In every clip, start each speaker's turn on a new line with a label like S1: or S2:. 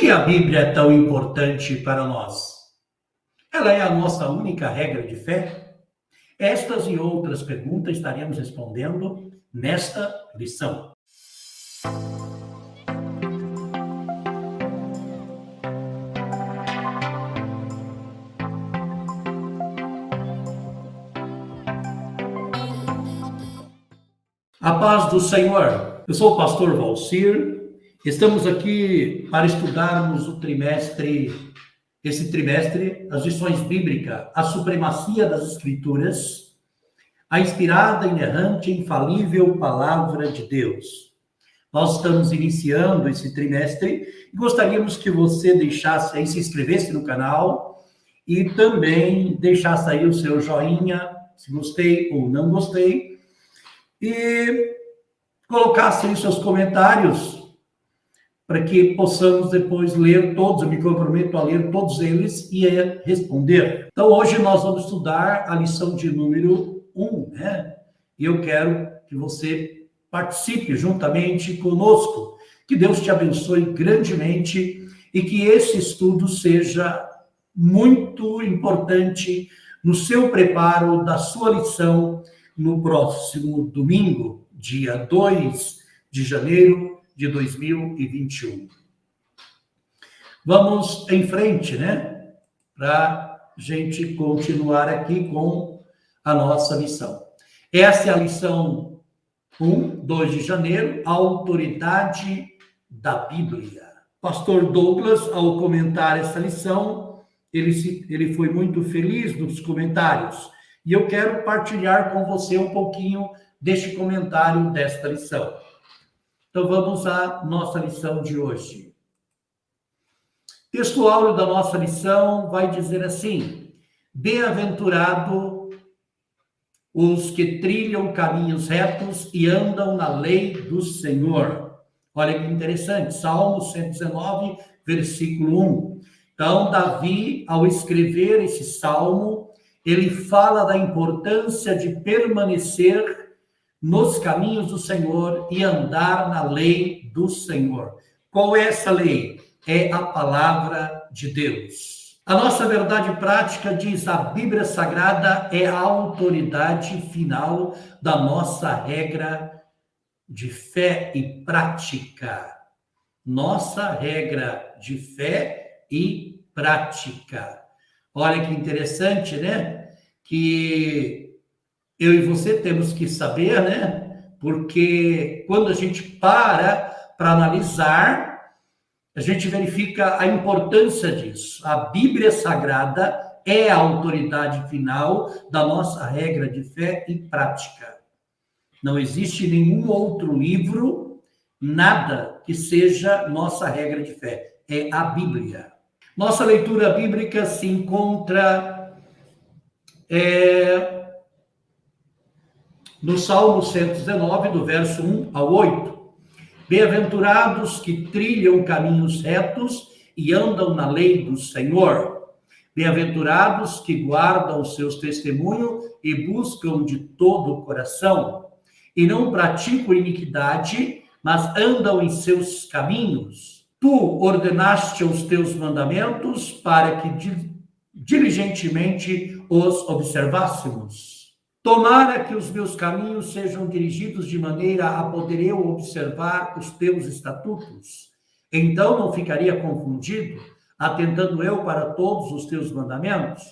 S1: que a Bíblia é tão importante para nós? Ela é a nossa única regra de fé? Estas e outras perguntas estaremos respondendo nesta lição. A paz do Senhor. Eu sou o pastor Valcir. Estamos aqui para estudarmos esse trimestre, as lições bíblicas, a supremacia das Escrituras, a inspirada, inerrante, infalível palavra de Deus. Nós estamos iniciando esse trimestre e gostaríamos que você deixasse aí, se inscrevesse no canal e também deixasse aí o seu joinha, se gostei ou não gostei, e colocasse aí seus comentários para que possamos depois ler todos, eu me comprometo a ler todos eles e a responder. Então, hoje nós vamos estudar a lição de número 1, né? E eu quero que você participe juntamente conosco. Que Deus te abençoe grandemente e que esse estudo seja muito importante no seu preparo da sua lição no próximo domingo, dia 2 de janeiro de 2021. Vamos em frente, né? Para a gente continuar aqui com a nossa lição. Essa é a lição 2 de janeiro, a autoridade da Bíblia. Pastor Douglas, ao comentar essa lição, ele foi muito feliz nos comentários. E eu quero partilhar com você um pouquinho deste comentário desta lição. Então, vamos à nossa lição de hoje. O texto áureo da nossa lição vai dizer assim: bem-aventurado os que trilham caminhos retos e andam na lei do Senhor. Olha que interessante, Salmo 119, versículo 1. Então, Davi, ao escrever esse salmo, ele fala da importância de permanecer nos caminhos do Senhor e andar na lei do Senhor. Qual é essa lei? É a palavra de Deus. A nossa verdade prática diz: a Bíblia Sagrada é a autoridade final da nossa regra de fé e prática. Nossa regra de fé e prática. Olha que interessante, né? Que eu e você temos que saber, né? Porque quando a gente para analisar, a gente verifica a importância disso. A Bíblia Sagrada é a autoridade final da nossa regra de fé e prática. Não existe nenhum outro livro, nada que seja nossa regra de fé. É a Bíblia. Nossa leitura bíblica se encontra no Salmo 119, do verso 1 ao 8. Bem-aventurados que trilham caminhos retos e andam na lei do Senhor. Bem-aventurados que guardam os seus testemunhos e buscam de todo o coração. E não praticam iniquidade, mas andam em seus caminhos. Tu ordenaste os teus mandamentos para que diligentemente os observássemos. Tomara que os meus caminhos sejam dirigidos de maneira a poder eu observar os teus estatutos. Então não ficaria confundido, atentando eu para todos os teus mandamentos.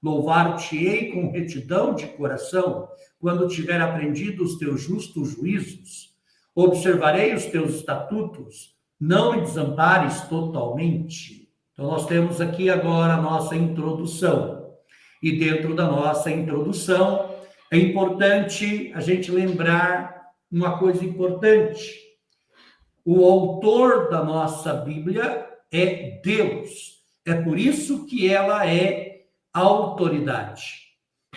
S1: Louvar-te-ei com retidão de coração, quando tiver aprendido os teus justos juízos. Observarei os teus estatutos, não me desampares totalmente. Então nós temos aqui agora a nossa introdução. E dentro da nossa introdução, é importante a gente lembrar uma coisa importante. O autor da nossa Bíblia é Deus. É por isso que ela é autoridade.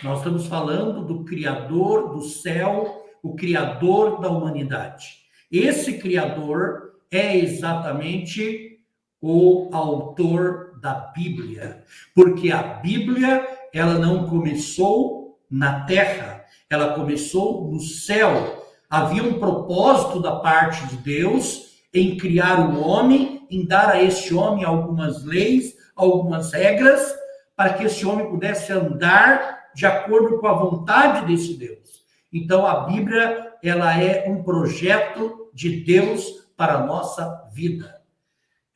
S1: Nós estamos falando do Criador do céu, o Criador da humanidade. Esse Criador é exatamente o autor da Bíblia. Porque a Bíblia, ela não começou na terra, ela começou no céu. Havia um propósito da parte de Deus em criar o homem, em dar a este homem algumas leis, algumas regras, para que esse homem pudesse andar de acordo com a vontade desse Deus. Então, a Bíblia, ela é um projeto de Deus para a nossa vida.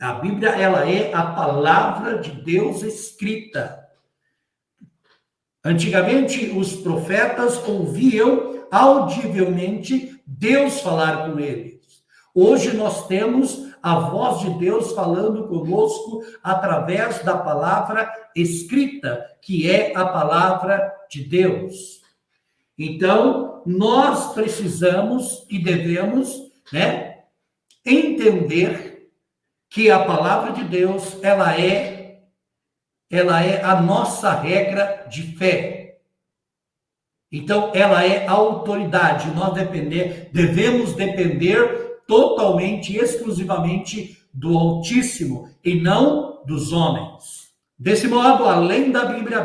S1: A Bíblia, ela é a palavra de Deus escrita. Antigamente, os profetas ouviam audivelmente Deus falar com eles. Hoje nós temos a voz de Deus falando conosco através da palavra escrita, que é a palavra de Deus. Então, nós precisamos e devemos, entender que a palavra de Deus, ela é a nossa regra de fé. Então, ela é a autoridade. Nós devemos depender totalmente, exclusivamente do Altíssimo e não dos homens. Desse modo, além da Bíblia,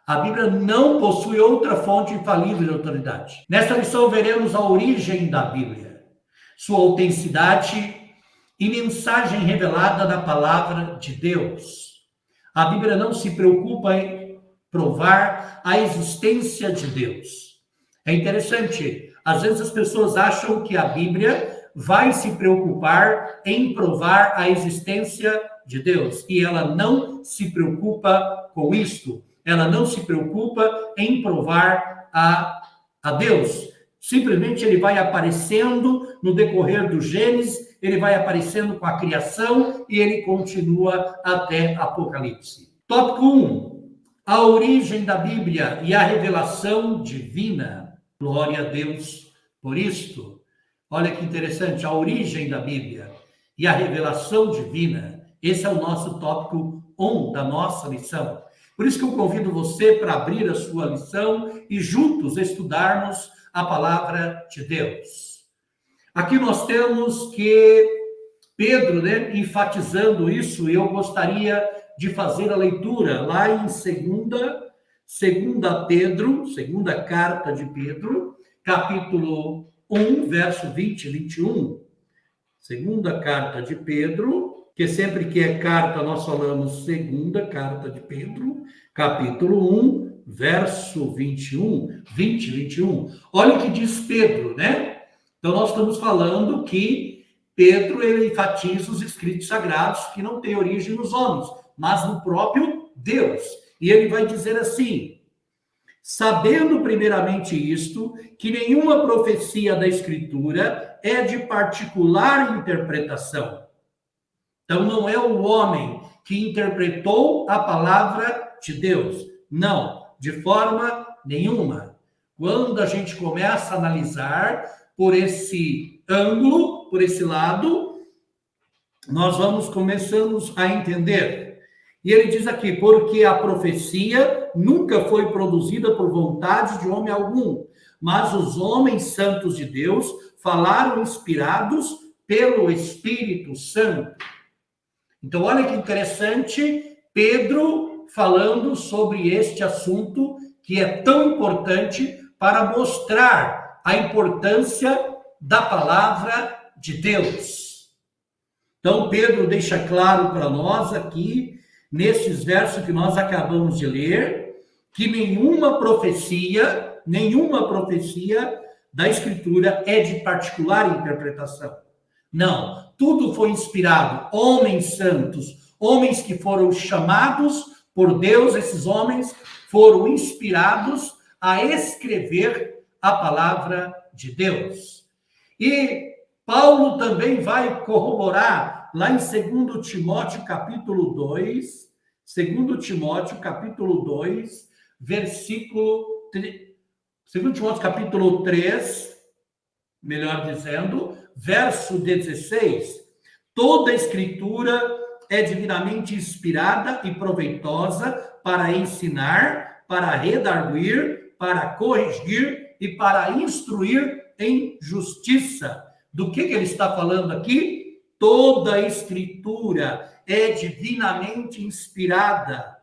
S1: a Bíblia não possui outra fonte infalível de autoridade. Nesta lição, veremos a origem da Bíblia, sua autenticidade e mensagem revelada na palavra de Deus. A Bíblia não se preocupa em provar a existência de Deus. É interessante, às vezes as pessoas acham que a Bíblia vai se preocupar em provar a existência de Deus, e ela não se preocupa com isto. Ela não se preocupa em provar a Deus. Simplesmente ele vai aparecendo no decorrer do Gênesis, ele vai aparecendo com a criação e ele continua até Apocalipse. Tópico 1. A origem da Bíblia e a revelação divina. Glória a Deus por isto. Olha que interessante, a origem da Bíblia e a revelação divina. Esse é o nosso tópico 1 da nossa lição. Por isso que eu convido você para abrir a sua lição e juntos estudarmos a palavra de Deus. Aqui nós temos que Pedro, enfatizando isso, e eu gostaria de fazer a leitura lá em segunda carta de Pedro, capítulo 1, verso 20 e 21. Segunda carta de Pedro, que sempre que é carta nós falamos segunda carta de Pedro, capítulo 1, verso 20 e 21. Olha o que diz Pedro, Então nós estamos falando que Pedro, ele enfatiza os escritos sagrados que não têm origem nos homens, mas no próprio Deus. E ele vai dizer assim: sabendo primeiramente isto, que nenhuma profecia da Escritura é de particular interpretação. Então, não é o homem que interpretou a palavra de Deus. Não, de forma nenhuma. Quando a gente começa a analisar por esse ângulo, por esse lado, nós começamos a entender. E ele diz aqui, porque a profecia nunca foi produzida por vontade de homem algum, mas os homens santos de Deus falaram inspirados pelo Espírito Santo. Então, olha que interessante, Pedro falando sobre este assunto que é tão importante para mostrar a importância da palavra de Deus. Então, Pedro deixa claro para nós aqui, nesses versos que nós acabamos de ler, que nenhuma profecia da Escritura é de particular interpretação. Não, tudo foi inspirado, homens santos, homens que foram chamados por Deus, esses homens foram inspirados a escrever a palavra de Deus. E Paulo também vai corroborar lá em 2 Timóteo capítulo 2, 2 Timóteo capítulo 2, versículo 2 Timóteo capítulo 3, melhor dizendo, verso 16, toda a escritura é divinamente inspirada e proveitosa para ensinar, para redarguir, para corrigir e para instruir em justiça. Do que ele está falando aqui? Toda a escritura é divinamente inspirada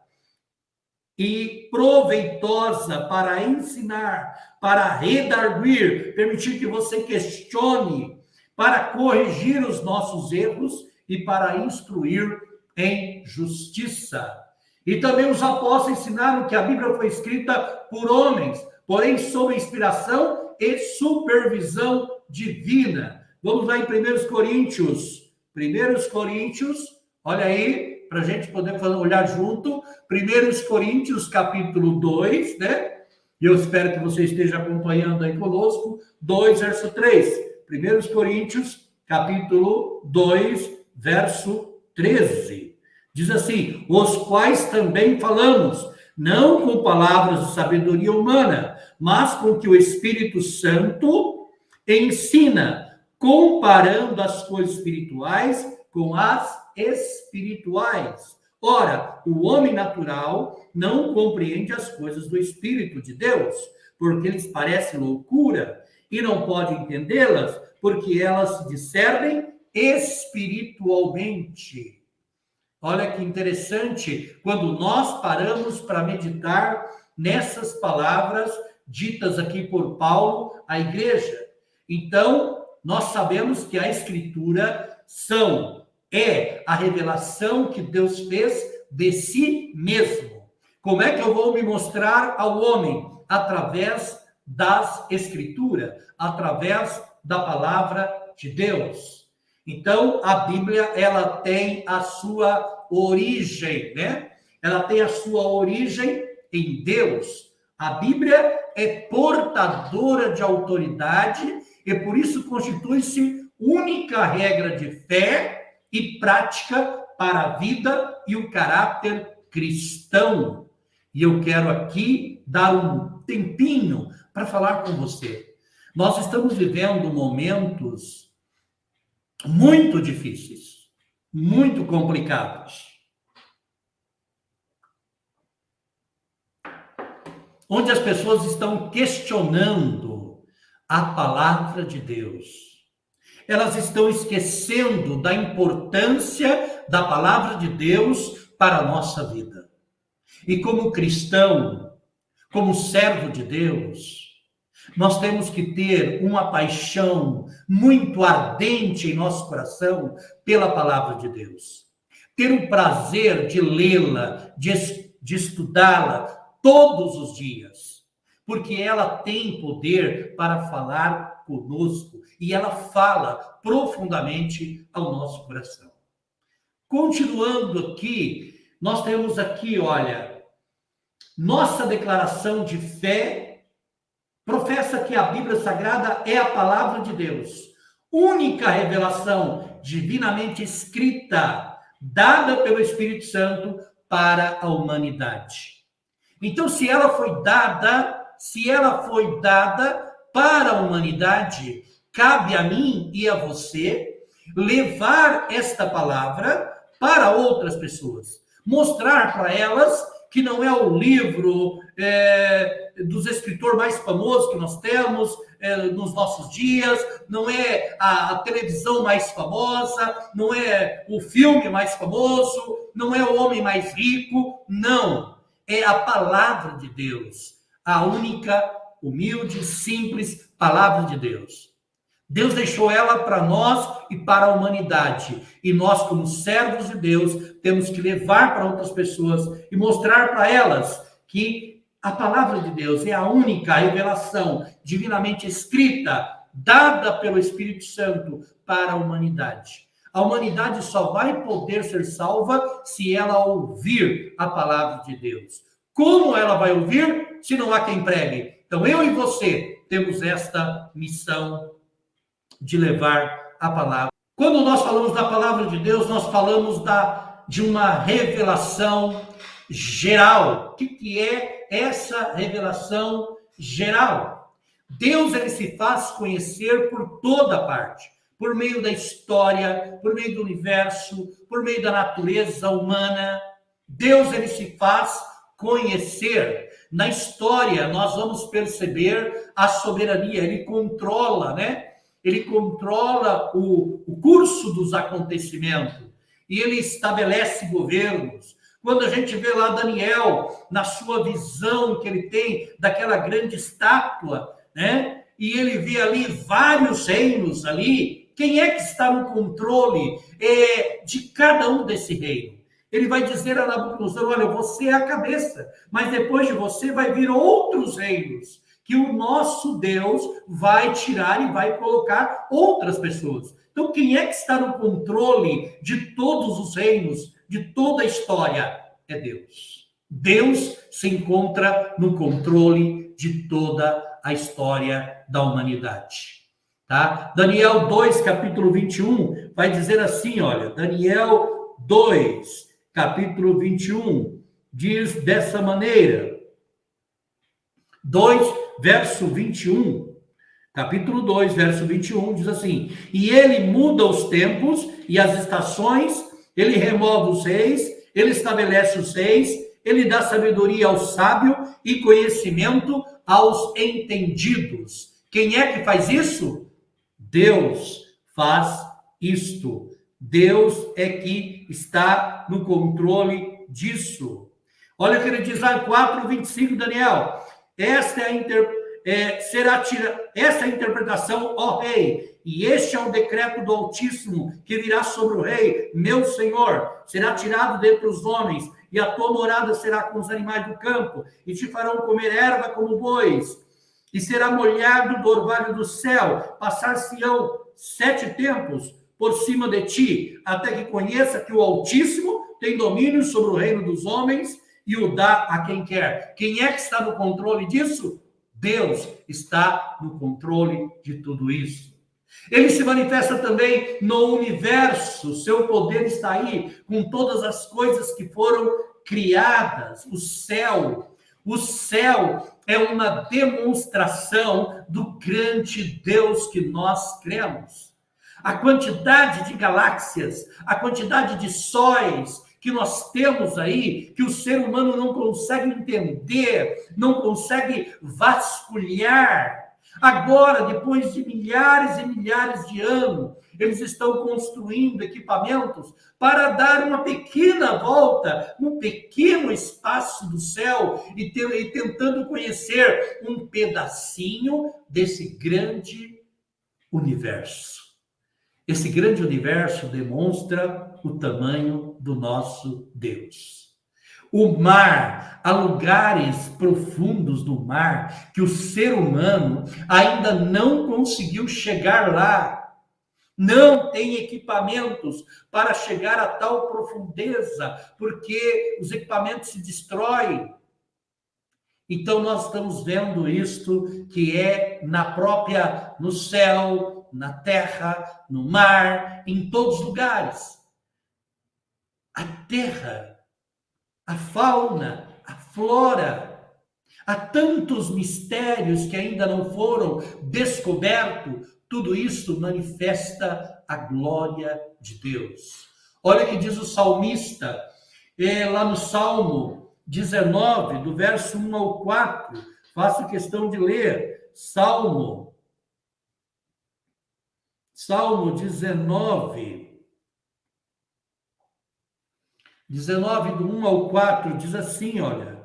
S1: e proveitosa para ensinar, para redarguir, permitir que você questione, para corrigir os nossos erros e para instruir em justiça. E também os apóstolos ensinaram que a Bíblia foi escrita por homens, porém sob inspiração e supervisão divina. Vamos lá em 1 Coríntios. 1 Coríntios, olha aí, para a gente poder olhar junto. 1 Coríntios, capítulo 2, né? E eu espero que você esteja acompanhando aí conosco. 2, verso 3. 1 Coríntios, capítulo 2, verso 13. Diz assim: os quais também falamos, não com palavras de sabedoria humana, mas com que o Espírito Santo ensina, comparando as coisas espirituais com as espirituais. Ora, o homem natural não compreende as coisas do Espírito de Deus, porque lhes parece loucura, e não pode entendê-las, porque elas se discernem espiritualmente. Olha que interessante, quando nós paramos para meditar nessas palavras ditas aqui por Paulo à igreja. Então, nós sabemos que a Escritura é a revelação que Deus fez de si mesmo. Como é que eu vou me mostrar ao homem? Através das Escrituras, através da palavra de Deus. Então, a Bíblia, ela tem a sua origem, né? Ela tem a sua origem em Deus. A Bíblia é portadora de autoridade e por isso constitui-se única regra de fé e prática para a vida e o caráter cristão. E eu quero aqui dar um tempinho para falar com você. Nós estamos vivendo momentos muito difíceis, muito complicados, onde as pessoas estão questionando a palavra de Deus. Elas estão esquecendo da importância da palavra de Deus para a nossa vida. E como cristão, como servo de Deus, nós temos que ter uma paixão muito ardente em nosso coração pela palavra de Deus. Ter o prazer de lê-la, de estudá-la todos os dias. Porque ela tem poder para falar conosco e ela fala profundamente ao nosso coração. Continuando aqui, nós temos aqui, olha, nossa declaração de fé professa que a Bíblia Sagrada é a palavra de Deus, única revelação divinamente escrita, dada pelo Espírito Santo para a humanidade. Então, se ela foi dada para a humanidade, cabe a mim e a você levar esta palavra para outras pessoas, mostrar para elas que não é o livro dos escritores mais famosos que nós temos nos nossos dias, não é a televisão mais famosa, não é o filme mais famoso, não é o homem mais rico, não. É a palavra de Deus, a única, humilde, simples palavra de Deus. Deus deixou ela para nós e para a humanidade. E nós, como servos de Deus, temos que levar para outras pessoas e mostrar para elas que a palavra de Deus é a única revelação divinamente escrita, dada pelo Espírito Santo para a humanidade. A humanidade só vai poder ser salva se ela ouvir a palavra de Deus. Como ela vai ouvir se não há quem pregue? Então, eu e você temos esta missão de levar a palavra. Quando nós falamos da palavra de Deus, nós falamos de uma revelação geral. O que é essa revelação geral? Deus, ele se faz conhecer por toda parte, por meio da história, por meio do universo, por meio da natureza humana. Deus, ele se faz conhecer. Na história, nós vamos perceber a soberania, ele controla, né? Ele controla o curso dos acontecimentos e ele estabelece governos. Quando a gente vê lá Daniel, na sua visão que ele tem daquela grande estátua, né? E ele vê ali vários reinos ali Quem é que está no controle de cada um desse reino? Ele vai dizer a Nabucodonosor, olha, você é a cabeça, mas depois de você vai vir outros reinos, que o nosso Deus vai tirar e vai colocar outras pessoas. Então, quem é que está no controle de todos os reinos, de toda a história? É Deus. Deus se encontra no controle de toda a história da humanidade. Tá? Daniel 2, capítulo 21, vai dizer assim, olha, Daniel 2, capítulo 21, diz dessa maneira, 2, verso 21, capítulo 2, verso 21, diz assim, e ele muda os tempos e as estações, ele remove os reis, ele estabelece os reis, ele dá sabedoria ao sábio e conhecimento aos entendidos. Quem é que faz isso? Deus faz isto. Deus é que está no controle disso. Olha o que ele diz lá em 4:25, Daniel. Esta é a interpretação, ó rei, e este é o decreto do Altíssimo que virá sobre o rei, meu senhor, será tirado dentre os homens, e a tua morada será com os animais do campo, e te farão comer erva como bois, e será molhado do orvalho do céu, passar-se-ão 7 tempos por cima de ti, até que conheça que o Altíssimo tem domínio sobre o reino dos homens, e o dá a quem quer. Quem é que está no controle disso? Deus está no controle de tudo isso. Ele se manifesta também no universo, seu poder está aí, com todas as coisas que foram criadas. O céu é uma demonstração do grande Deus que nós cremos. A quantidade de galáxias, a quantidade de sóis que nós temos aí, que o ser humano não consegue entender, não consegue vasculhar. Agora, depois de milhares e milhares de anos, eles estão construindo equipamentos para dar uma pequena volta, um pequeno espaço do céu e tentando conhecer um pedacinho desse grande universo. Esse grande universo demonstra o tamanho do nosso Deus. O mar, há lugares profundos do mar que o ser humano ainda não conseguiu chegar lá. Não tem equipamentos para chegar a tal profundeza, porque os equipamentos se destroem. Então nós estamos vendo isto que é no céu, na terra, no mar, em todos os lugares. A terra, a fauna, a flora, há tantos mistérios que ainda não foram descobertos, tudo isso manifesta a glória de Deus. Olha o que diz o salmista, lá no Salmo 19, do verso 1 ao 4, faço questão de ler, Salmo 19, do 1 ao 4, diz assim, olha,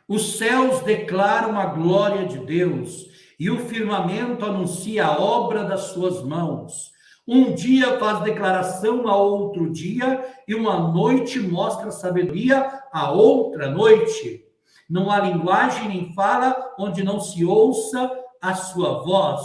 S1: os céus declaram a glória de Deus, e o firmamento anuncia a obra das suas mãos. Um dia faz declaração a outro dia, e uma noite mostra sabedoria a outra noite. Não há linguagem nem fala onde não se ouça a sua voz.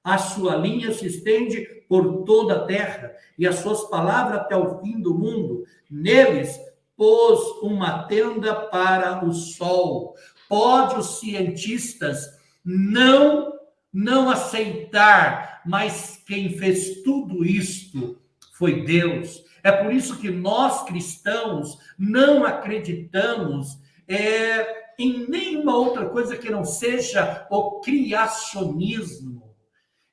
S1: A sua linha se estende por toda a terra, e as suas palavras até o fim do mundo. Neles pôs uma tenda para o sol. Pode os cientistas não aceitar, mas quem fez tudo isto foi Deus. É por isso que nós cristãos não acreditamos em nenhuma outra coisa que não seja o criacionismo.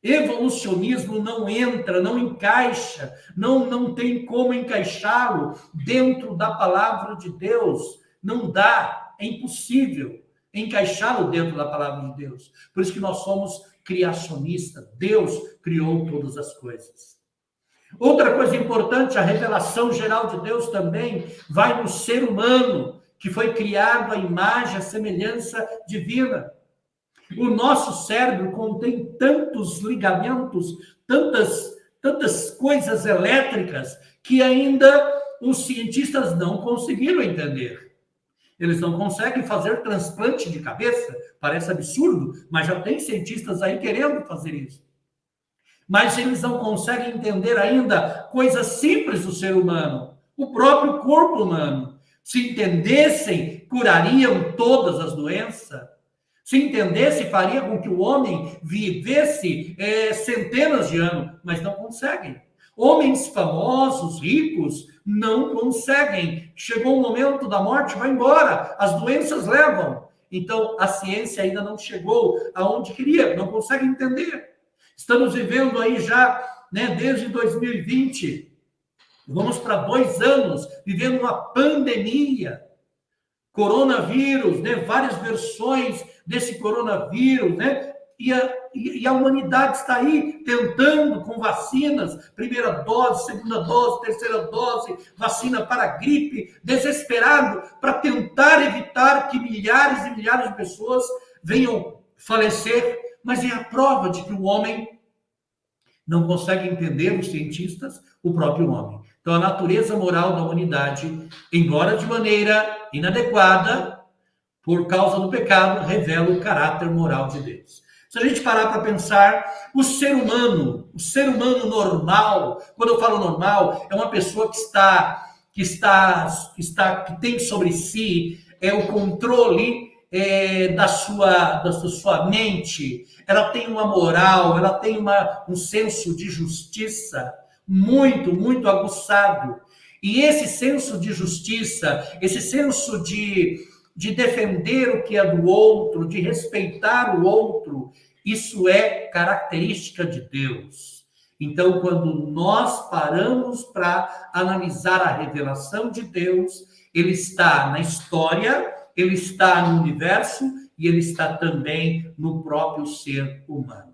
S1: Evolucionismo não entra, não encaixa, não tem como encaixá-lo dentro da palavra de Deus. Não dá, é impossível encaixá-lo dentro da palavra de Deus. Por isso que nós somos criacionistas. Deus criou todas as coisas. Outra coisa importante, a revelação geral de Deus também vai no ser humano, que foi criado à imagem, à semelhança divina. O nosso cérebro contém tantos ligamentos, tantas tantas coisas elétricas que ainda os cientistas não conseguiram entender. Eles não conseguem fazer transplante de cabeça, parece absurdo, mas já tem cientistas aí querendo fazer isso. Mas eles não conseguem entender ainda coisas simples do ser humano, o próprio corpo humano. Se entendessem, curariam todas as doenças. Se entendesse, faria com que o homem vivesse centenas de anos, mas não conseguem. Homens famosos, ricos, não conseguem. Chegou o momento da morte, vai embora. As doenças levam. Então, a ciência ainda não chegou aonde queria, não consegue entender. Estamos vivendo aí já, desde 2020, vamos para 2 anos, vivendo uma pandemia. Coronavírus, várias versões desse coronavírus, E a humanidade está aí tentando com vacinas, primeira dose, segunda dose, terceira dose, vacina para a gripe, desesperado para tentar evitar que milhares e milhares de pessoas venham falecer, mas é a prova de que o homem não consegue entender, os cientistas, o próprio homem. Então, a natureza moral da humanidade, embora de maneira inadequada, por causa do pecado, revela o caráter moral de Deus. Se a gente parar para pensar, o ser humano normal, quando eu falo normal, é uma pessoa que tem sobre si o controle da sua mente, ela tem uma moral, ela tem um senso de justiça muito, muito aguçado. E esse senso de justiça, esse senso de defender o que é do outro, de respeitar o outro, isso é característica de Deus. Então, quando nós paramos para analisar a revelação de Deus, ele está na história, ele está no universo e ele está também no próprio ser humano.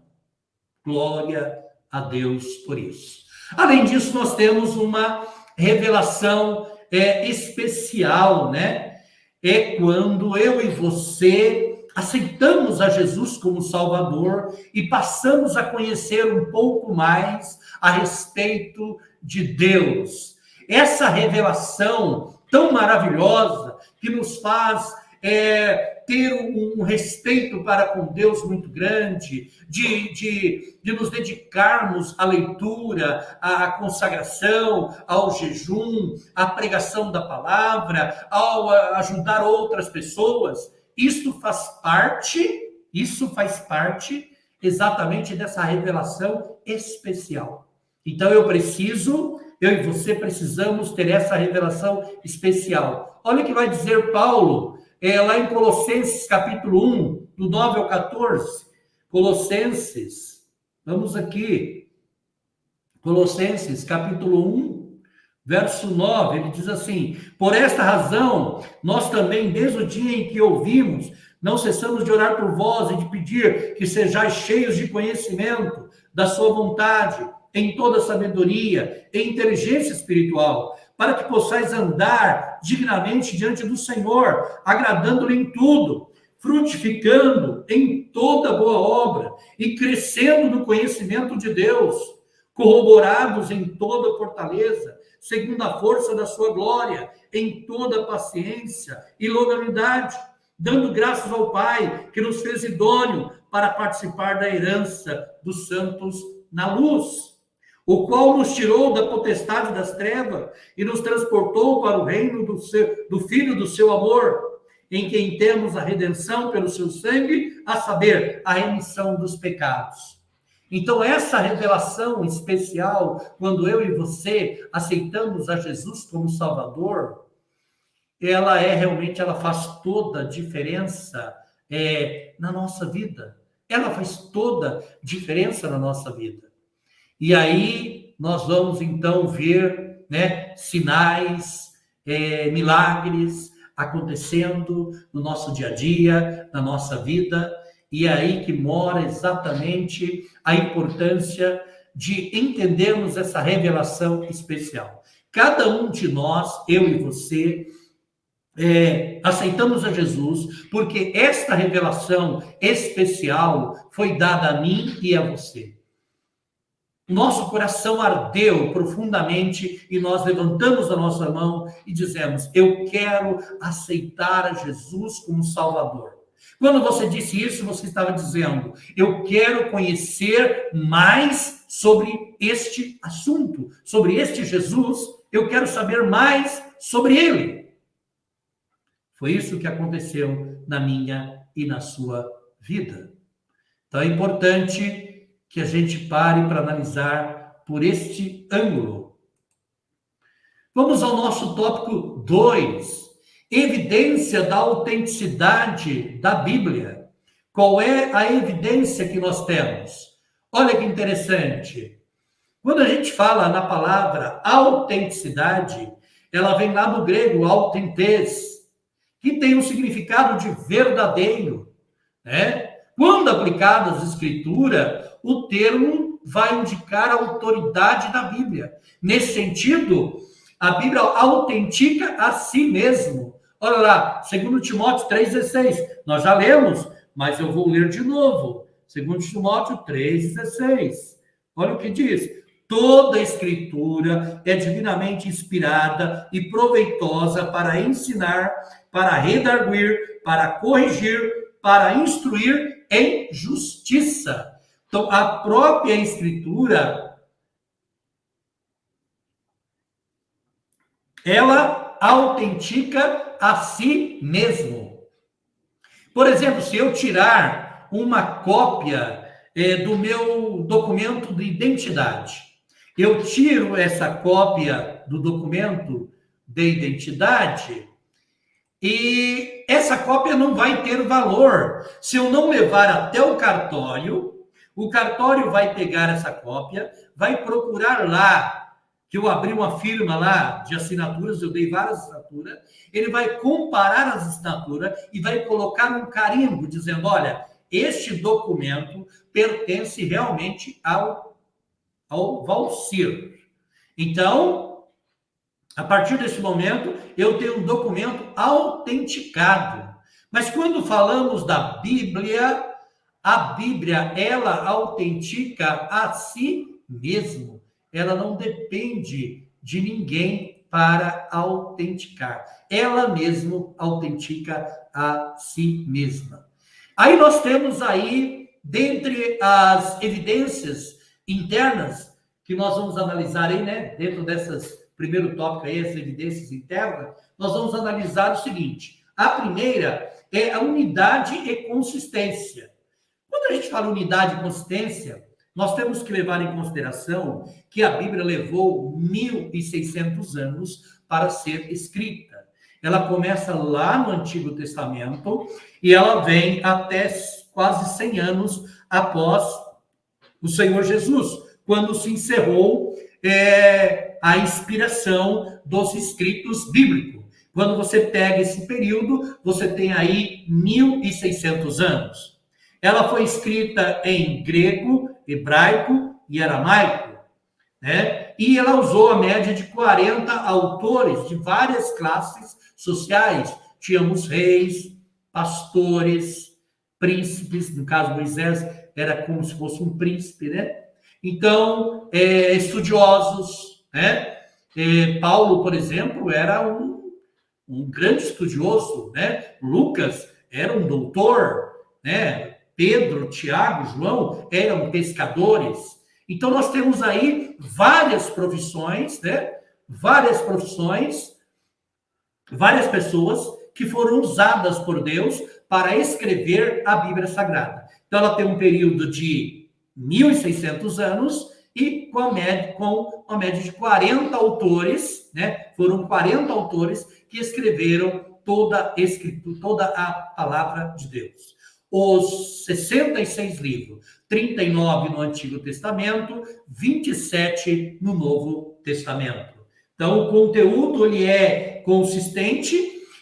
S1: Glória a Deus por isso. Além disso, nós temos uma revelação especial, É quando eu e você aceitamos a Jesus como Salvador e passamos a conhecer um pouco mais a respeito de Deus. Essa revelação tão maravilhosa que nos faz ter um respeito para com Deus muito grande, de nos dedicarmos à leitura, à consagração, ao jejum, à pregação da palavra, ao ajudar outras pessoas. Isso faz parte exatamente dessa revelação especial. Então eu e você precisamos ter essa revelação especial. Olha o que vai dizer Paulo, lá em Colossenses, capítulo 1, do 9 ao 14. Colossenses, vamos aqui. Colossenses, capítulo 1, verso 9, ele diz assim: por esta razão, nós também, desde o dia em que ouvimos, não cessamos de orar por vós e de pedir que sejais cheios de conhecimento da sua vontade, em toda sabedoria e inteligência espiritual, para que possais andar dignamente diante do Senhor, agradando-lhe em tudo, frutificando em toda boa obra e crescendo no conhecimento de Deus, corroborados em toda fortaleza, segundo a força da sua glória, em toda paciência e longanimidade, dando graças ao Pai, que nos fez idôneo para participar da herança dos santos na luz, o qual nos tirou da potestade das trevas e nos transportou para o reino do Filho do seu amor, em quem temos a redenção pelo seu sangue, a saber, a remissão dos pecados. Então, essa revelação especial, quando eu e você aceitamos a Jesus como Salvador, ela faz toda a diferença na nossa vida. Ela faz toda a diferença na nossa vida. E aí nós vamos então ver sinais, milagres acontecendo no nosso dia a dia, na nossa vida, e é aí que mora exatamente a importância de entendermos essa revelação especial. Cada um de nós, eu e você, aceitamos a Jesus porque esta revelação especial foi dada a mim e a você. Nosso coração ardeu profundamente e nós levantamos a nossa mão e dizemos: eu quero aceitar a Jesus como Salvador. Quando você disse isso, você estava dizendo: eu quero conhecer mais sobre este assunto, sobre este Jesus, eu quero saber mais sobre ele. Foi isso que aconteceu na minha e na sua vida. Então é importante que a gente pare para analisar por este ângulo. Vamos ao nosso tópico 2, evidência da autenticidade da Bíblia. Qual é a evidência que nós temos? Olha que interessante. Quando a gente fala na palavra autenticidade, ela vem lá do grego autentes, que tem um significado de verdadeiro, né? Quando aplicado às escrituras, o termo vai indicar a autoridade da Bíblia. Nesse sentido, a Bíblia autentica a si mesmo. Olha lá, 2 Timóteo 3,16. Nós já lemos, mas eu vou ler de novo. 2 Timóteo 3,16. Olha o que diz. Toda a escritura é divinamente inspirada e proveitosa para ensinar, para redarguir, para corrigir, para instruir em justiça. Então, a própria escritura, ela autentica a si mesmo. Por exemplo, se eu tirar uma cópia do meu documento de identidade, eu tiro essa cópia do documento de identidade e essa cópia não vai ter valor. Se eu não levar até o cartório vai pegar essa cópia, vai procurar lá, que eu abri uma firma lá de assinaturas, eu dei várias assinaturas, ele vai comparar as assinaturas e vai colocar um carimbo dizendo, olha, este documento pertence realmente ao Valcir. Então, a partir desse momento, eu tenho um documento autenticado. Mas quando falamos da Bíblia, a Bíblia, ela autentica a si mesmo. Ela não depende de ninguém para autenticar. Ela mesma autentica a si mesma. Aí nós temos aí, dentre as evidências internas, que nós vamos analisar aí, né? Dentro dessas, primeiro tópico aí, as evidências internas, nós vamos analisar o seguinte. A primeira é a unidade e consistência. Quando a gente fala unidade e consistência, nós temos que levar em consideração que a Bíblia levou 1.600 anos para ser escrita. Ela começa lá no Antigo Testamento e ela vem até quase 100 anos após o Senhor Jesus, quando se encerrou a inspiração dos escritos bíblicos. Quando você pega esse período, você tem aí 1.600 anos. Ela foi escrita em grego, hebraico e aramaico, né? E ela usou a média de 40 autores de várias classes sociais. Tínhamos reis, pastores, príncipes, no caso Moisés era como se fosse um príncipe, né? Então, estudiosos, né? Paulo, por exemplo, era um grande estudioso, né? Lucas era um doutor, né? Pedro, Tiago, João eram pescadores. Então, nós temos aí várias profissões, né? Várias profissões, várias pessoas que foram usadas por Deus para escrever a Bíblia Sagrada. Então, ela tem um período de 1.600 anos e com a média de 40 autores, né? Foram 40 autores que escreveram toda a escritura, toda a palavra de Deus. Os 66 livros, 39 no Antigo Testamento, 27 no Novo Testamento. Então, o conteúdo ele é consistente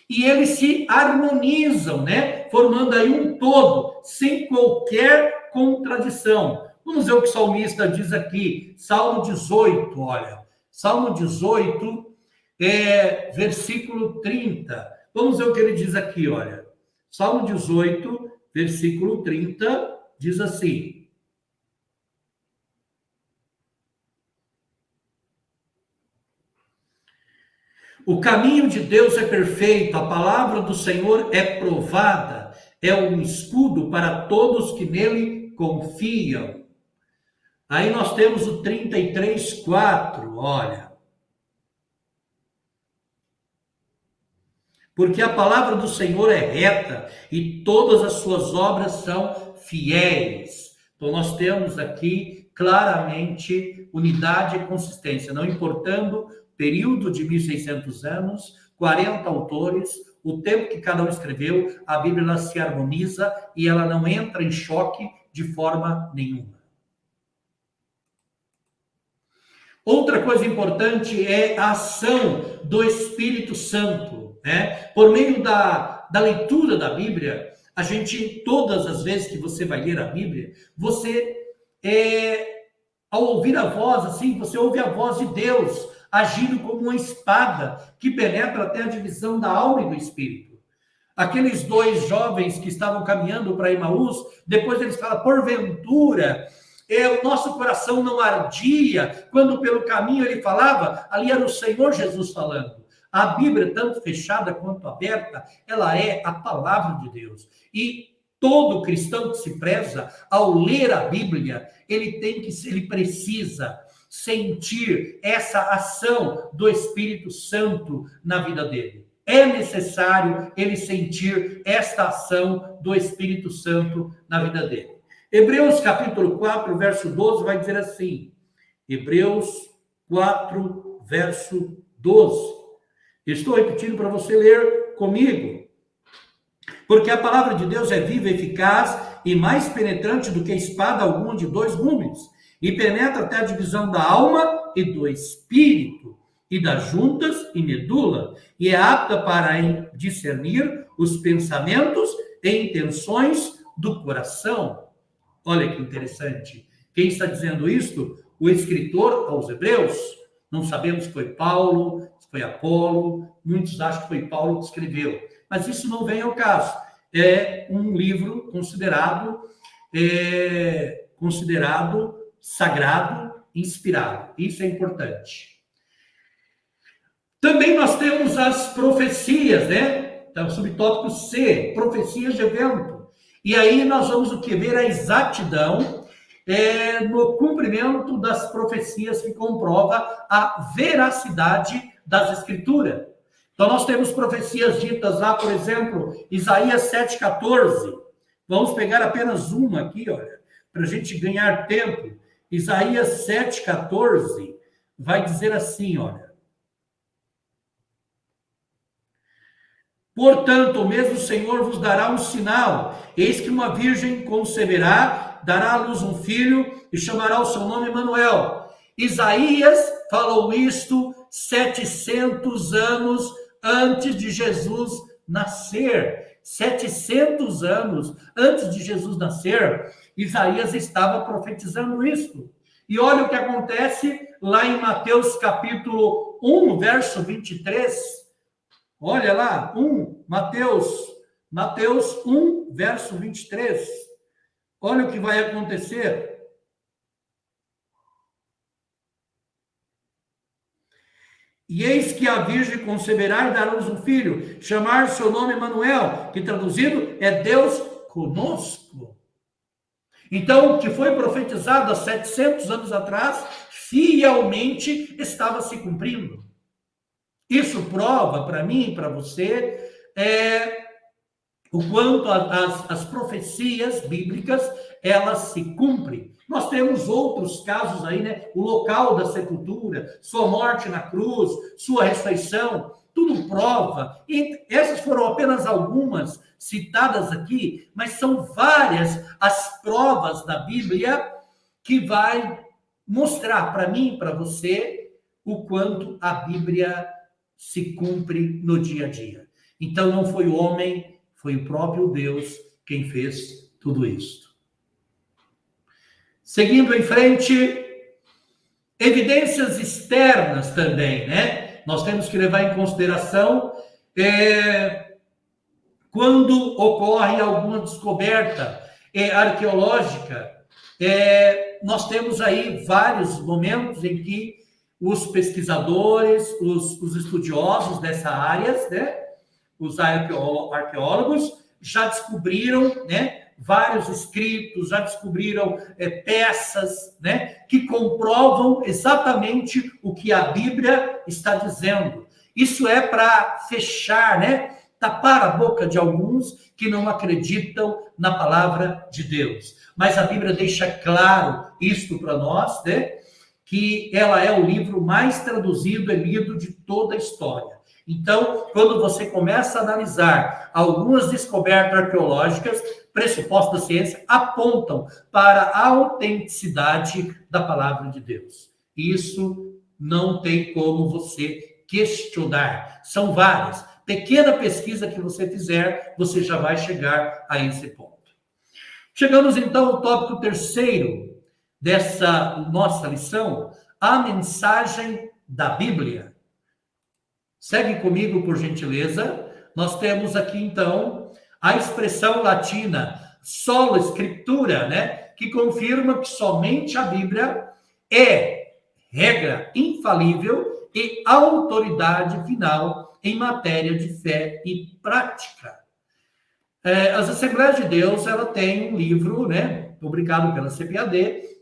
S1: e eles se harmonizam, né? Formando aí um todo, sem qualquer contradição. Vamos ver o que o salmista diz aqui, Salmo 18, olha. Salmo 18, versículo 30. Vamos ver o que ele diz aqui, olha. Salmo 18, versículo 30, diz assim. O caminho de Deus é perfeito, a palavra do Senhor é provada, é um escudo para todos que nele confiam. Aí nós temos o 33:4, olha. Porque a palavra do Senhor é reta e todas as suas obras são fiéis. Então nós temos aqui claramente unidade e consistência, não importando período de 1.600 anos, 40 autores, o tempo que cada um escreveu, a Bíblia ela se harmoniza e ela não entra em choque de forma nenhuma. Outra coisa importante é a ação do Espírito Santo, né? Por meio da leitura da Bíblia, a gente, todas as vezes que você vai ler a Bíblia, você, ao ouvir a voz, assim, você ouve a voz de Deus, agindo como uma espada que penetra até a divisão da alma e do espírito. Aqueles dois jovens que estavam caminhando para Emaús, depois eles falam, porventura, o nosso coração não ardia, quando pelo caminho ele falava, ali era o Senhor Jesus falando. A Bíblia, tanto fechada quanto aberta, ela é a palavra de Deus. E todo cristão que se preza, ao ler a Bíblia, ele precisa sentir essa ação do Espírito Santo na vida dele. É necessário ele sentir esta ação do Espírito Santo na vida dele. Hebreus capítulo 4, verso 12, vai dizer assim, Hebreus 4, verso 12. Estou repetindo para você ler comigo. Porque a palavra de Deus é viva, eficaz e mais penetrante do que a espada alguma de dois gumes, e penetra até a divisão da alma e do espírito, e das juntas e medula, e é apta para discernir os pensamentos e intenções do coração. Olha que interessante. Quem está dizendo isto? O escritor aos Hebreus. Não sabemos se foi Paulo, se foi Apolo, muitos acham que foi Paulo que escreveu. Mas isso não vem ao caso. É um livro considerado sagrado, inspirado. Isso é importante. Também nós temos as profecias, né? Então, subtópico C, profecias de evento. E aí nós vamos o que? Ver a exatidão no cumprimento das profecias que comprova a veracidade das Escrituras. Então nós temos profecias ditas lá, por exemplo, Isaías 7,14. Vamos pegar apenas uma aqui, olha, para a gente ganhar tempo. Isaías 7,14 vai dizer assim, olha. Portanto, o mesmo Senhor vos dará um sinal. Eis que uma virgem conceberá, dará à luz um filho e chamará o seu nome Emanuel. Isaías falou isto 700 anos antes de Jesus nascer. 700 anos antes de Jesus nascer, Isaías estava profetizando isto. E olha o que acontece lá em Mateus capítulo 1, verso 23. Olha lá, Mateus 1, verso 23. Olha o que vai acontecer. E eis que a virgem conceberá e dará à luz um filho, chamar seu nome Emanuel, que traduzido é Deus conosco. Então, o que foi profetizado há 700 anos atrás, fielmente estava se cumprindo. Isso prova para mim e para você o quanto as profecias bíblicas, elas se cumprem. Nós temos outros casos aí, né? O local da sepultura, sua morte na cruz, sua ressurreição, tudo prova. E essas foram apenas algumas citadas aqui, mas são várias as provas da Bíblia que vai mostrar para mim e para você o quanto a Bíblia se cumpre no dia a dia. Então não foi o homem, foi o próprio Deus quem fez tudo isso. Seguindo em frente, evidências externas também, né? Nós temos que levar em consideração quando ocorre alguma descoberta arqueológica, nós temos aí vários momentos em que os pesquisadores, os estudiosos dessa área, né? Os arqueólogos já descobriram, né, vários escritos, já descobriram peças, né, que comprovam exatamente o que a Bíblia está dizendo. Isso é para fechar, né, tapar a boca de alguns que não acreditam na palavra de Deus. Mas a Bíblia deixa claro isto para nós, né, que ela é o livro mais traduzido e lido de toda a história. Então, quando você começa a analisar algumas descobertas arqueológicas, pressupostos da ciência, apontam para a autenticidade da palavra de Deus. Isso não tem como você questionar. São várias. Pequena pesquisa que você fizer, você já vai chegar a esse ponto. Chegamos, então, ao tópico terceiro dessa nossa lição, a mensagem da Bíblia. Segue comigo, por gentileza. Nós temos aqui, então, a expressão latina sola scriptura, né? Que confirma que somente a Bíblia é regra infalível e autoridade final em matéria de fé e prática. As Assembleias de Deus, ela tem um livro, né? Publicado pela CPAD,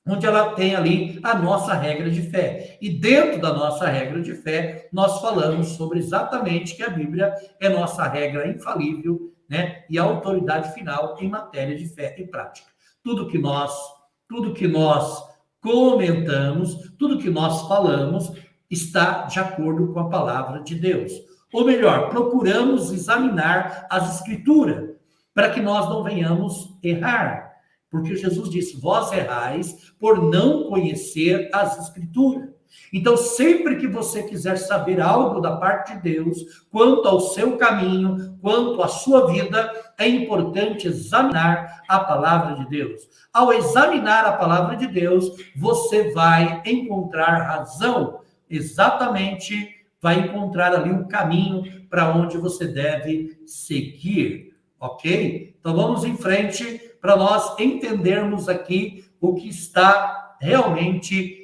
S1: onde ela tem ali a nossa regra de fé. E dentro da nossa regra de fé, nós falamos sobre exatamente que a Bíblia é nossa regra infalível, né? E a autoridade final em matéria de fé e prática. Tudo que nós comentamos, tudo que nós falamos, está de acordo com a palavra de Deus. Ou melhor, procuramos examinar as Escrituras, para que nós não venhamos errar. Porque Jesus disse, vós errais por não conhecer as Escrituras. Então, sempre que você quiser saber algo da parte de Deus, quanto ao seu caminho, quanto à sua vida, é importante examinar a palavra de Deus. Ao examinar a palavra de Deus, você vai encontrar razão, exatamente, vai encontrar ali um caminho para onde você deve seguir. Ok? Então, vamos em frente para nós entendermos aqui o que está realmente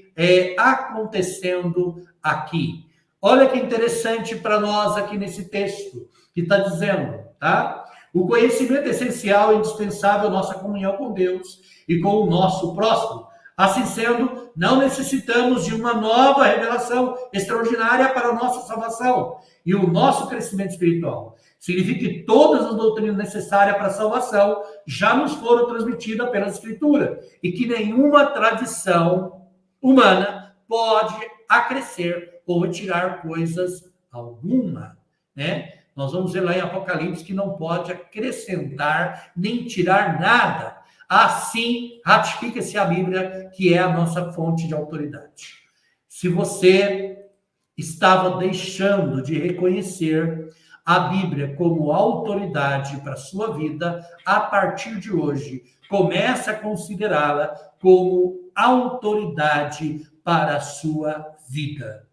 S1: acontecendo aqui. Olha que interessante para nós aqui nesse texto que está dizendo, tá? O conhecimento é essencial e indispensável à nossa comunhão com Deus e com o nosso próximo. Assim sendo, não necessitamos de uma nova revelação extraordinária para a nossa salvação e o nosso crescimento espiritual. Significa que todas as doutrinas necessárias para a salvação já nos foram transmitidas pela Escritura e que nenhuma tradição humana pode acrescer ou retirar coisas alguma, né? Nós vamos ver lá em Apocalipse que não pode acrescentar nem tirar nada. Assim, ratifica-se a Bíblia, que é a nossa fonte de autoridade. Se você estava deixando de reconhecer a Bíblia como autoridade para a sua vida, a partir de hoje, comece a considerá-la como autoridade para a sua vida.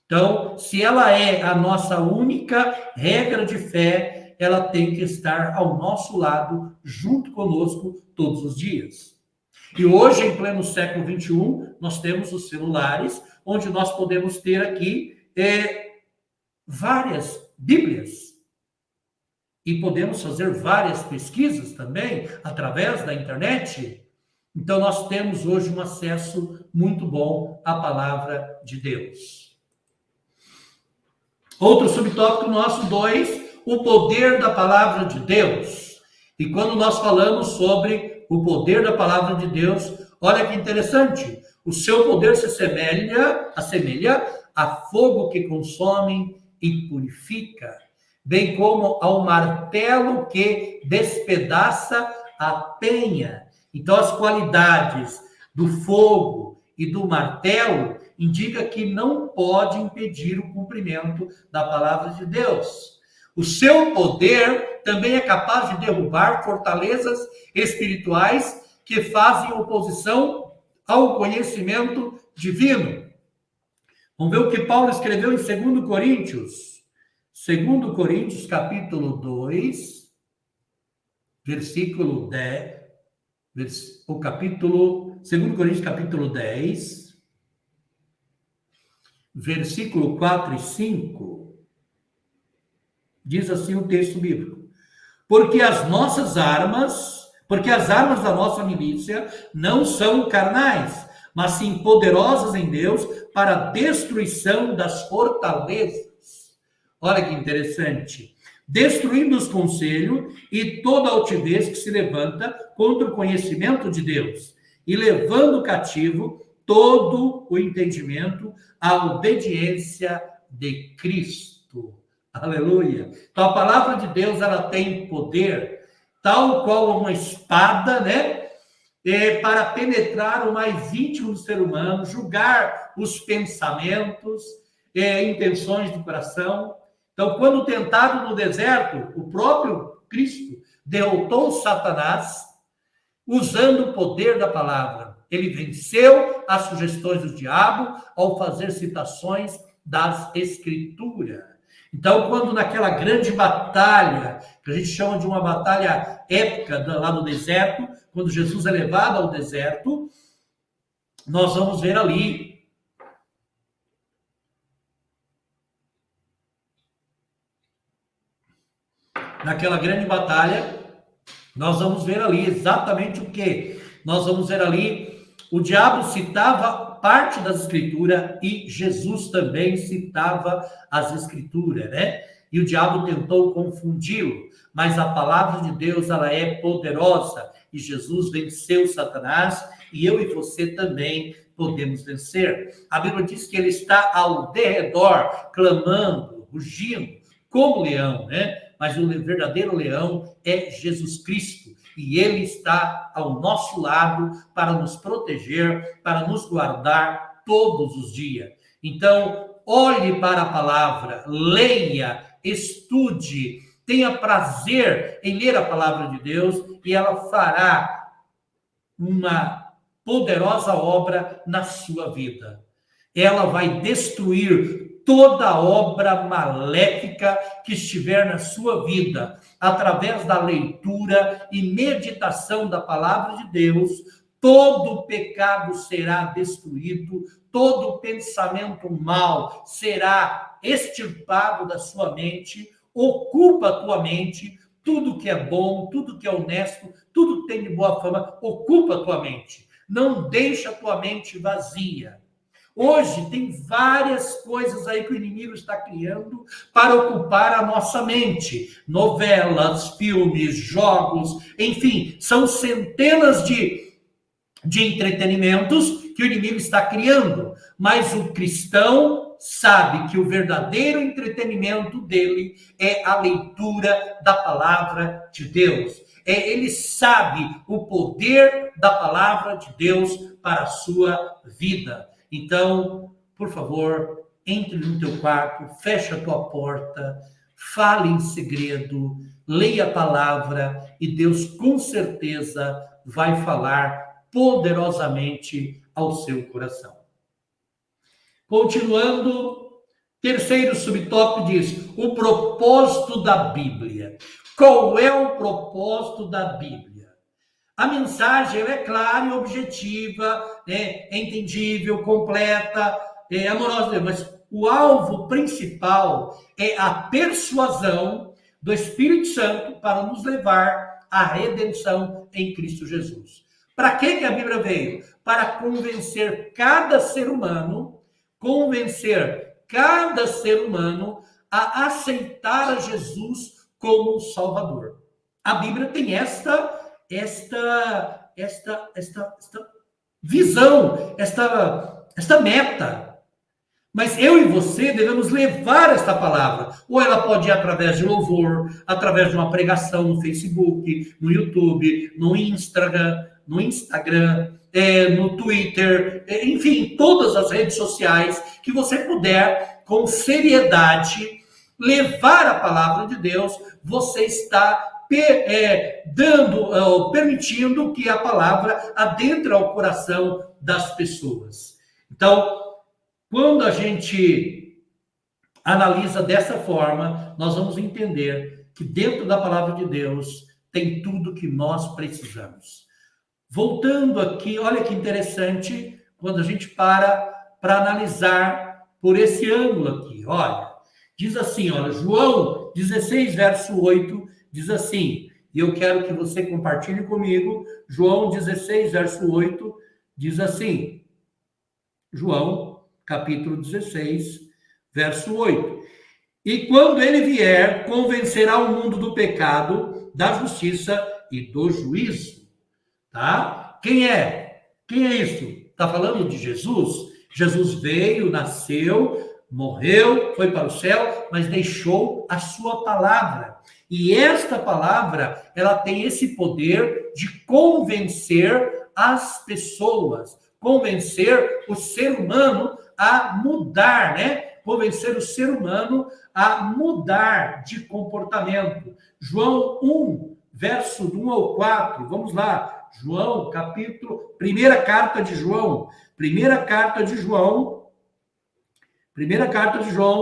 S1: Então, se ela é a nossa única regra de fé, ela tem que estar ao nosso lado, junto conosco, todos os dias. E hoje, em pleno século XXI, nós temos os celulares, onde nós podemos ter aqui várias Bíblias. E podemos fazer várias pesquisas também, através da internet. Então, nós temos hoje um acesso muito bom à palavra de Deus. Outro subtópico nosso 2, o poder da palavra de Deus. E quando nós falamos sobre o poder da palavra de Deus, olha que interessante, o seu poder se assemelha a fogo que consome e purifica, bem como ao martelo que despedaça a penha. Então, as qualidades do fogo e do martelo indica que não pode impedir o cumprimento da palavra de Deus. O seu poder também é capaz de derrubar fortalezas espirituais que fazem oposição ao conhecimento divino. Vamos ver o que Paulo escreveu em 2 Coríntios. 2 Coríntios, capítulo 2, versículo 10. O capítulo, 2 Coríntios, capítulo 10. versículo 4 e 5, diz assim o texto bíblico: porque as armas da nossa milícia não são carnais, mas sim poderosas em Deus para a destruição das fortalezas. Olha que interessante. Destruindo os conselhos e toda altivez que se levanta contra o conhecimento de Deus, e levando cativo todo o entendimento à obediência de Cristo. Aleluia. Então, a palavra de Deus, ela tem poder, tal qual uma espada, né? Para penetrar o mais íntimo do ser humano, julgar os pensamentos, intenções do coração. Então, quando tentado no deserto, o próprio Cristo derrotou Satanás usando o poder da palavra. Ele venceu as sugestões do diabo ao fazer citações das Escrituras. Então, quando naquela grande batalha, que a gente chama de uma batalha épica lá no deserto, quando Jesus é levado ao deserto, nós vamos ver ali naquela grande batalha, nós vamos ver ali exatamente o que? Nós vamos ver ali, o diabo citava parte das Escrituras e Jesus também citava as Escrituras, né? E o diabo tentou confundi-lo, mas a palavra de Deus, ela é poderosa, e Jesus venceu Satanás, e eu e você também podemos vencer. A Bíblia diz que ele está ao derredor, clamando, rugindo, como leão, né? Mas o verdadeiro leão é Jesus Cristo, e ele está ao nosso lado para nos proteger, para nos guardar todos os dias. Então, olhe para a palavra, leia, estude, tenha prazer em ler a palavra de Deus, e ela fará uma poderosa obra na sua vida. Ela vai destruir toda obra maléfica que estiver na sua vida, através da leitura e meditação da palavra de Deus. Todo pecado será destruído, todo pensamento mal será extirpado da sua mente. Ocupa a tua mente, tudo que é bom, tudo que é honesto, tudo que tem de boa fama, ocupa a tua mente. Não deixa a tua mente vazia. Hoje tem várias coisas aí que o inimigo está criando para ocupar a nossa mente. Novelas, filmes, jogos, enfim, são centenas de entretenimentos que o inimigo está criando. Mas o cristão sabe que o verdadeiro entretenimento dele é a leitura da palavra de Deus. Ele sabe o poder da palavra de Deus para a sua vida. Então, por favor, entre no teu quarto, fecha a tua porta, fale em segredo, leia a palavra, e Deus com certeza vai falar poderosamente ao seu coração. Continuando, terceiro subtópico diz: o propósito da Bíblia. Qual é o propósito da Bíblia? A mensagem é clara e objetiva, é entendível, completa, é amorosa, mas o alvo principal é a persuasão do Espírito Santo para nos levar à redenção em Cristo Jesus. Para que a Bíblia veio? Para convencer cada ser humano a aceitar a Jesus como Salvador. A Bíblia tem esta visão, esta meta. Mas eu e você devemos levar esta palavra. Ou ela pode ir através de louvor, através de uma pregação no Facebook, no YouTube, no Instagram, no Twitter, enfim, todas as redes sociais que você puder, com seriedade, levar a palavra de Deus. Você está permitindo que a palavra adentre ao coração das pessoas. Então, quando a gente analisa dessa forma, nós vamos entender que dentro da palavra de Deus tem tudo que nós precisamos. Voltando aqui, olha que interessante, quando a gente para analisar, por esse ângulo aqui. Olha, diz assim, olha, João 16, verso 8, diz assim, e eu quero que você compartilhe comigo, João 16, verso 8, diz assim, João, capítulo 16, verso 8. E quando ele vier, convencerá o mundo do pecado, da justiça e do juízo. Tá? Quem é? Quem é isso? Está falando de Jesus? Jesus veio, nasceu, morreu, foi para o céu, mas deixou a sua palavra. E esta palavra, ela tem esse poder de convencer as pessoas, convencer o ser humano a mudar, né? Convencer o ser humano a mudar de comportamento. João 1, verso 1 ao 4, vamos lá. João, capítulo, primeira carta de João,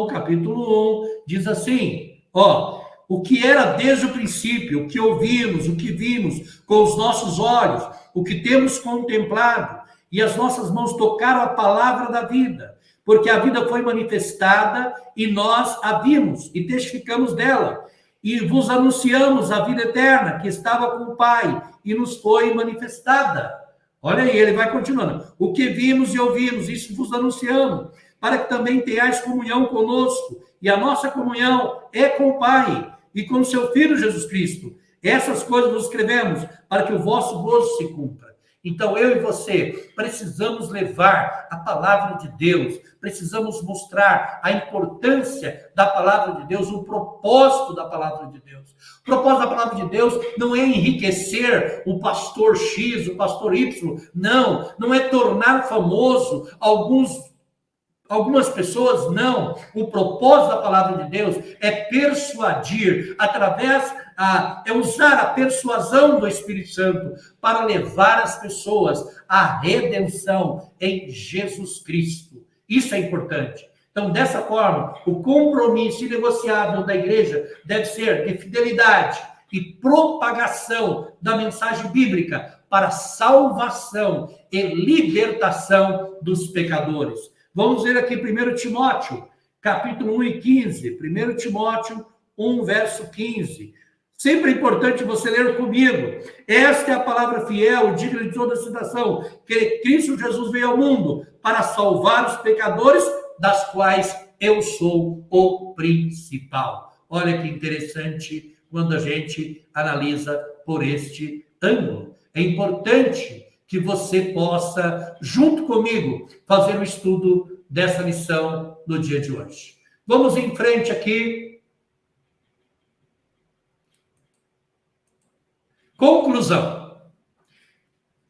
S1: capítulo 1, diz assim, ó, o que era desde o princípio, o que ouvimos, o que vimos com os nossos olhos, o que temos contemplado, e as nossas mãos tocaram a palavra da vida, porque a vida foi manifestada e nós a vimos e testificamos dela. E vos anunciamos a vida eterna que estava com o Pai e nos foi manifestada. Olha aí, ele vai continuando. O que vimos e ouvimos, isso vos anunciamos, para que também tenhais comunhão conosco. E a nossa comunhão é com o Pai e com o seu Filho Jesus Cristo. Essas coisas vos escrevemos para que o vosso gozo se cumpra. Então, eu e você precisamos levar a palavra de Deus, precisamos mostrar a importância da palavra de Deus, o propósito da palavra de Deus. O propósito da palavra de Deus não é enriquecer o pastor X, o pastor Y, não é tornar famoso algumas pessoas, não. O propósito da palavra de Deus é persuadir, é usar a persuasão do Espírito Santo para levar as pessoas à redenção em Jesus Cristo. Isso é importante. Então, dessa forma, o compromisso inegociável da igreja deve ser de fidelidade e propagação da mensagem bíblica para salvação e libertação dos pecadores. Vamos ver aqui 1 Timóteo, capítulo 1 e 15. 1 Timóteo 1, verso 15. Sempre é importante você ler comigo. Esta é a palavra fiel, digna de toda citação, que Cristo Jesus veio ao mundo para salvar os pecadores, das quais eu sou o principal. Olha que interessante quando a gente analisa por este ângulo. É importante que você possa, junto comigo, fazer o estudo dessa lição no dia de hoje. Vamos em frente aqui. Conclusão.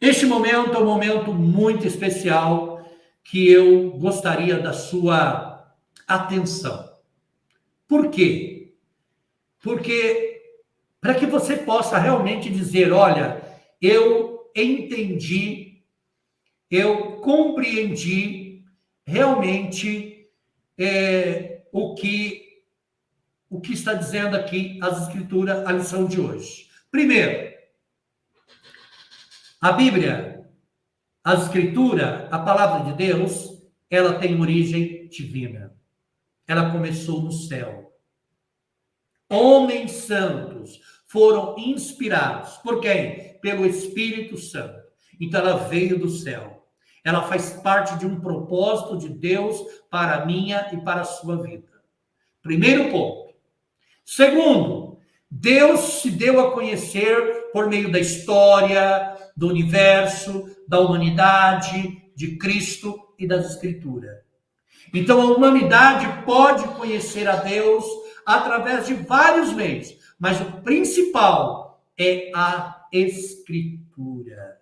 S1: Este momento é um momento muito especial que eu gostaria da sua atenção. Por quê? Porque para que você possa realmente dizer, olha, eu entendi, eu compreendi realmente o que está dizendo aqui as Escrituras, a lição de hoje. Primeiro, a Bíblia, a Escritura, a palavra de Deus, ela tem origem divina. Ela começou no céu. Homens santos foram inspirados. Por quem? Pelo Espírito Santo. Então, ela veio do céu. Ela faz parte de um propósito de Deus para a minha e para a sua vida. Primeiro ponto. Segundo, Deus se deu a conhecer por meio da história, do universo, da humanidade, de Cristo e das Escrituras. Então, a humanidade pode conhecer a Deus através de vários meios, mas o principal é a Escritura.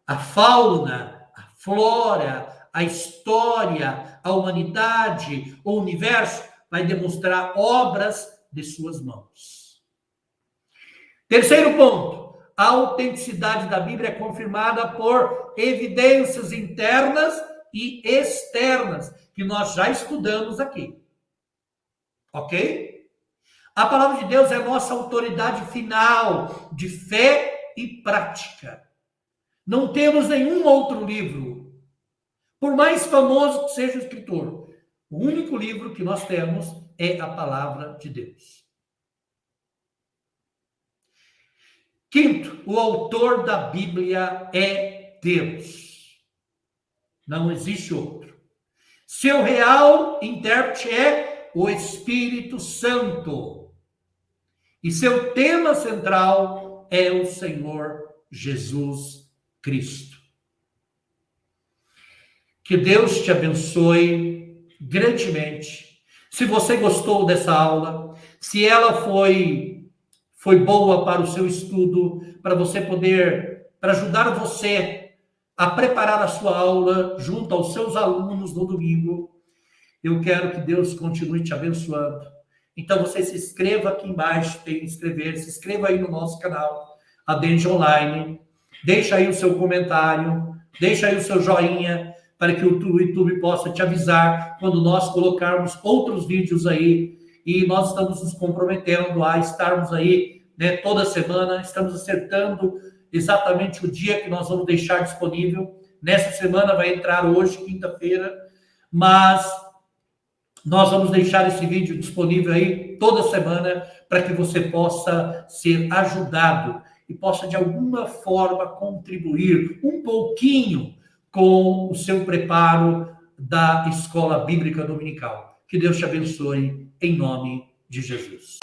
S1: A fauna, a flora, a história, a humanidade, o universo vai demonstrar obras de suas mãos. Terceiro ponto, a autenticidade da Bíblia é confirmada por evidências internas e externas, que nós já estudamos aqui. Ok? A palavra de Deus é a nossa autoridade final de fé e prática. Não temos nenhum outro livro, por mais famoso que seja o escritor, O único livro que nós temos é a palavra de Deus. Quinto, o autor da Bíblia é Deus. Não existe outro. Seu real intérprete é o Espírito Santo. E seu tema central é o Senhor Jesus Cristo. Que Deus te abençoe grandemente. Se você gostou dessa aula, se ela foi boa para o seu estudo, para ajudar você a preparar a sua aula junto aos seus alunos no domingo, eu quero que Deus continue te abençoando. Então você se inscreva aqui embaixo, tem que inscrever, se inscreva aí no nosso canal, Adende Online, deixa aí o seu comentário, deixa aí o seu joinha, para que o YouTube possa te avisar quando nós colocarmos outros vídeos aí, e nós estamos nos comprometendo a estarmos aí, né, toda semana, estamos acertando exatamente o dia que nós vamos deixar disponível. Nessa semana vai entrar hoje, quinta-feira, mas nós vamos deixar esse vídeo disponível aí toda semana para que você possa ser ajudado e possa, de alguma forma, contribuir um pouquinho com o seu preparo da Escola Bíblica Dominical. Que Deus te abençoe, em nome de Jesus.